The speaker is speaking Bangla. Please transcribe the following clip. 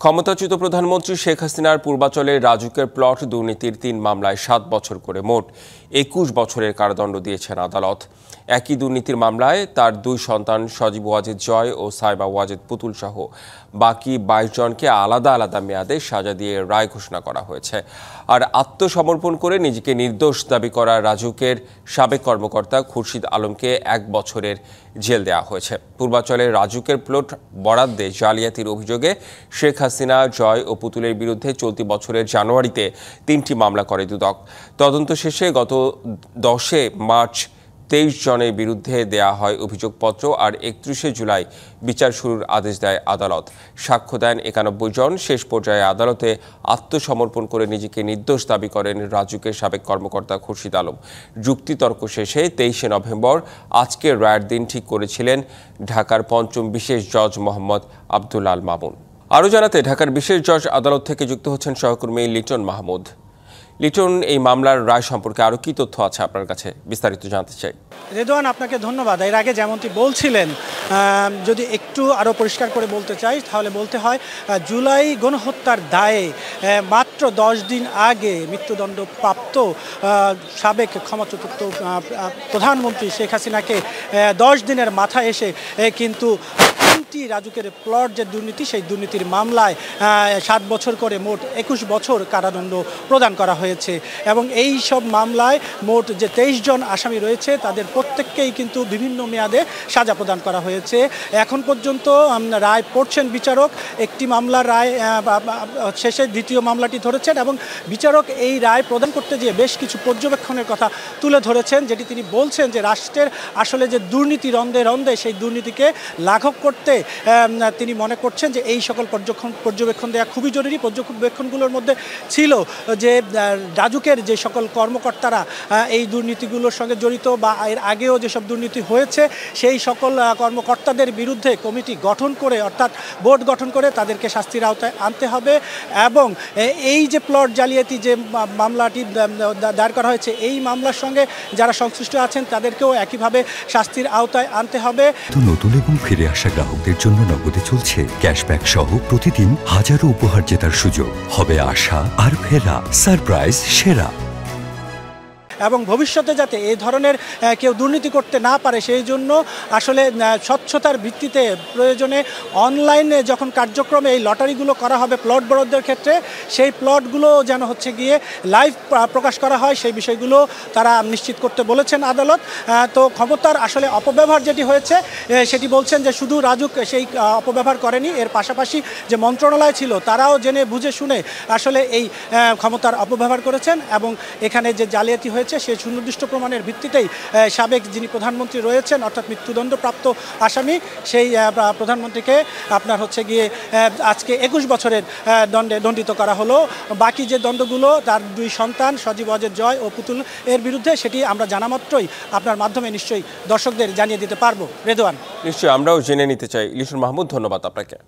ক্ষমতাচ্যুত প্রধানমন্ত্রী শেখ হাসিনার পূর্বাচলের রাজুকের প্লট দুর্নীতির ৩ মামলায় ৭ বছর করে মোট ২১ বছরের কারাদণ্ড দিয়েছেন আদালত। একই দুর্নীতির মামলায় তার ২ সন্তান সজীব ওয়াজেদ জয় ও সাইবা ওয়াজেদ পুতুল সহ বাকি ২২ জনকে আলাদা আলাদা মেয়াদে সাজা দিয়ে রায় ঘোষণা করা হয়েছে। আর আত্মসমর্পণ করে নিজেকে নির্দোষ দাবি করা রাজুকের সাবেক কর্মকর্তা খুরশিদ আলমকে ১ বছরের জেল দেওয়া হয়েছে। পূর্বাচলের রাজুকের প্লট বরাদ্দে জালিয়াতির অভিযোগে শেখ হাসিনা, জয় ও পুতুলের বিরুদ্ধে চলতি বছরের জানুয়ারিতে ৩টি মামলা করে দুদক। তদন্ত শেষে গত ১০ মার্চ ২৩ জনের বিরুদ্ধে দেয়া হয় অভিযোগপত্র আর ৩১ জুলাই বিচার শুরুর আদেশ দেয় আদালত। সাক্ষ্য দেন ৯১ জন। শেষ পর্যায়ে আদালতে আত্মসমর্পণ করে নিজেকে নির্দোষ দাবি করেন রাজুকের সাবেক কর্মকর্তা খুরশিদ আলম। যুক্তিতর্ক শেষে ২৩ নভেম্বর আজকের রায়ের দিন ঠিক করেছিলেন ঢাকার পঞ্চম বিশেষ জজ মোহাম্মদ আব্দুল আল মামুন। আরও জানাতে ঢাকার বিশেষ জজ আদালত থেকে যুক্ত হচ্ছেন সহকর্মী লিটন মাহমুদ। লিটন, এই মামলার রায় সম্পর্কে আরও কি তথ্য আছে আপনার কাছে, বিস্তারিত জানতে চাই। রেদওয়ান, আপনাকে ধন্যবাদ। এর আগে যেমনটি বলছিলেন, যদি একটু আরও পরিষ্কার করে বলতে চাই তাহলে বলতে হয় জুলাই গণহত্যার দায়ে মাত্র ১০ দিন আগে মৃত্যুদণ্ডপ্রাপ্ত সাবেক ক্ষমতাচ্যুত প্রধানমন্ত্রী শেখ হাসিনাকে ১০ দিনের মাথায় এসে কিন্তু রাজুকের প্লট যে দুর্নীতি, সেই দুর্নীতির মামলায় ৭ বছর করে মোট ২১ বছর কারাদণ্ড প্রদান করা হয়েছে। এবং এই সব মামলায় মোট যে ২৩ জন আসামি রয়েছে তাদের প্রত্যেককেই কিন্তু বিভিন্ন মেয়াদে সাজা প্রদান করা হয়েছে। এখন পর্যন্ত রায় পড়ছেন বিচারক। একটি মামলার রায় শেষে দ্বিতীয় মামলাটি ধরেছেন এবং বিচারক এই রায় প্রদান করতে গিয়ে বেশ কিছু পর্যবেক্ষণের কথা তুলে ধরেছেন, যেটি তিনি বলছেন যে রাষ্ট্রের আসলে যে দুর্নীতি রন্ধে রন্ধে, সেই দুর্নীতিকে লাঘব করতে তিনি মনে করছেন যে এই সকল পর্যবেক্ষণ দেওয়া খুবই জরুরি। পর্যবেক্ষণগুলোর মধ্যে ছিল যে রাজুকের যে সকল কর্মকর্তারা এই দুর্নীতিগুলোর সঙ্গে জড়িত বা এর আগেও যেসব দুর্নীতি হয়েছে, সেই সকল কর্মকর্তাদের বিরুদ্ধে কমিটি গঠন করে, অর্থাৎ বোর্ড গঠন করে তাদেরকে শাস্তির আওতায় আনতে হবে। এবং এই যে প্লট জালিয়াতি যে মামলাটি দায়ের করা হয়েছে, এই মামলার সঙ্গে যারা সংশ্লিষ্ট আছেন তাদেরকেও একইভাবে শাস্তির আওতায় আনতে হবে। নতুন এবং ফিরে আসা গ্রাহকদের জন্য নগদে চলছে ক্যাশব্যাক সহ প্রতিদিন হাজারো উপহার জেতার সুযোগ। হবে আশা আর ফেরা সারপ্রাইজ সেরা। এবং ভবিষ্যতে যাতে এই ধরনের কেউ দুর্নীতি করতে না পারে, সেই জন্য আসলে স্বচ্ছতার ভিত্তিতে প্রয়োজনে অনলাইনে যখন কার্যক্রমে এই লটারিগুলো করা হবে প্লট বরাদ্দের ক্ষেত্রে, সেই প্লটগুলো যেন হচ্ছে লাইভ প্রকাশ করা হয়, সেই বিষয়গুলো তারা নিশ্চিত করতে বলেছেন আদালত। তো ক্ষমতার আসলে অপব্যবহার যেটি হয়েছে সেটি বলছেন যে শুধু রাজুক সেই অপব্যবহার করেনি, এর পাশাপাশি যে মন্ত্রণালয় ছিল তারাও জেনে বুঝে শুনে আসলে এই ক্ষমতার অপব্যবহার করেছেন। এবং এখানে যে জালিয়াতি হয়েছে সেই সুনির্দিষ্ট প্রমাণের ভিত্তিতেই সাবেক যিনি প্রধানমন্ত্রী রয়েছেন, অর্থাৎ মৃত্যুদণ্ডপ্রাপ্ত আসামি, সেই প্রধানমন্ত্রীকে আজকে ২১ বছরের দণ্ডে দণ্ডিত করা হলো। বাকি যে দণ্ডগুলো তার ২ সন্তান সজীব ওয়াজেদ জয় ও পুতুল এর বিরুদ্ধে, সেটি আমরা জানা মাত্রই আপনার মাধ্যমে নিশ্চয়ই দর্শকদের জানিয়ে দিতে পারবো। রেদওয়ান, নিশ্চয়ই আমরাও জেনে নিতে চাই। লিটন মাহমুদ, ধন্যবাদ আপনাকে।